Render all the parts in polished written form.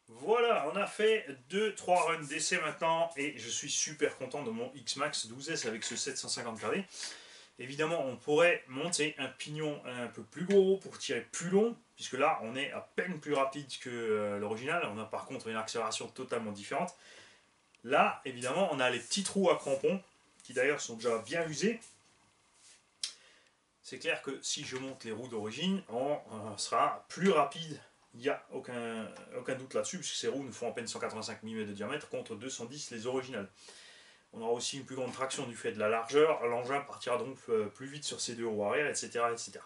Voilà, on a fait 2-3 runs d'essai maintenant et je suis super content de mon X-Max 12S avec ce 750 kV. Évidemment, on pourrait monter un pignon un peu plus gros pour tirer plus long, puisque là, on est à peine plus rapide que l'original. On a par contre une accélération totalement différente. Là, évidemment, on a les petits trous à crampons, qui d'ailleurs sont déjà bien usés. C'est clair que si je monte les roues d'origine, on sera plus rapide. Il n'y a aucun doute là-dessus, puisque ces roues nous font à peine 185 mm de diamètre contre 210 les originales. On aura aussi une plus grande traction du fait de la largeur. L'engin partira donc plus vite sur ces deux roues arrière, etc., etc.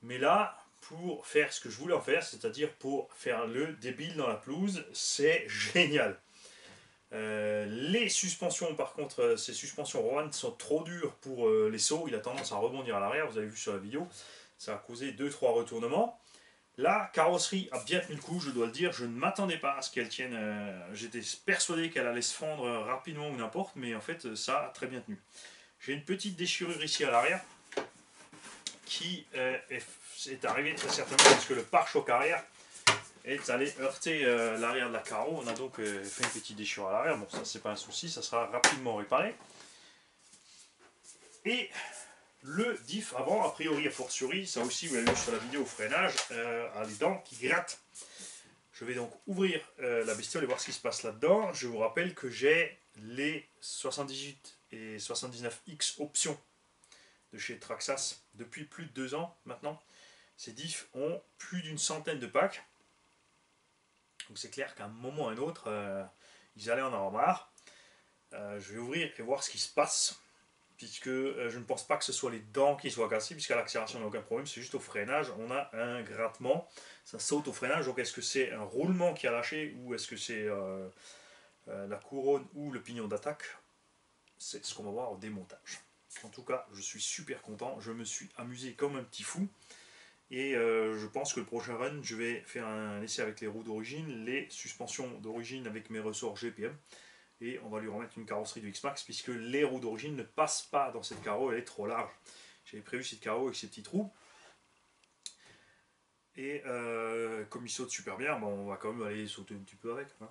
Mais là, pour faire ce que je voulais en faire, c'est-à-dire pour faire le débile dans la pelouse, c'est génial. Les suspensions, par contre, ces suspensions Rowan sont trop dures pour les sauts. Il a tendance à rebondir à l'arrière. Vous avez vu sur la vidéo, ça a causé 2-3 retournements. La carrosserie a bien tenu le coup, je dois le dire. Je ne m'attendais pas à ce qu'elle tienne. J'étais persuadé qu'elle allait se fendre rapidement ou n'importe, mais en fait, ça a très bien tenu. J'ai une petite déchirure ici à l'arrière qui est arrivée très certainement parce que le pare-choc arrière est allé heurter l'arrière de la carreau. On a donc fait une petite déchirure à l'arrière. Bon, ça, c'est pas un souci, ça sera rapidement réparé. Et le diff avant, a priori, a fortiori, ça aussi vous l'avez vu sur la vidéo au freinage, a les dents qui grattent. Je vais donc ouvrir la bestiole et voir ce qui se passe là-dedans. Je vous rappelle que j'ai les 78 et 79X options de chez Traxxas depuis plus de 2 ans maintenant. Ces diffs ont plus d'une centaine de packs. Donc c'est clair qu'à un moment ou à un autre, ils allaient en avoir marre. Je vais ouvrir et voir ce qui se passe, puisque je ne pense pas que ce soit les dents qui soient cassées, puisqu'à l'accélération on n'a aucun problème, c'est juste au freinage, on a un grattement, ça saute au freinage. Donc est-ce que c'est un roulement qui a lâché, ou est-ce que c'est la couronne ou le pignon d'attaque? C'est ce qu'on va voir au démontage. En tout cas, je suis super content, je me suis amusé comme un petit fou. Et je pense que le prochain run, je vais faire un essai avec les roues d'origine, les suspensions d'origine avec mes ressorts GPM. Et on va lui remettre une carrosserie de X-Max, puisque les roues d'origine ne passent pas dans cette carreau, elle est trop large. J'avais prévu cette carreau avec ses petits trous. Et comme il saute super bien, bon, on va quand même aller sauter un petit peu avec. Hein.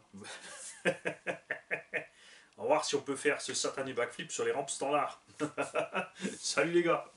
On va voir si on peut faire ce satané backflip sur les rampes standards. Salut les gars!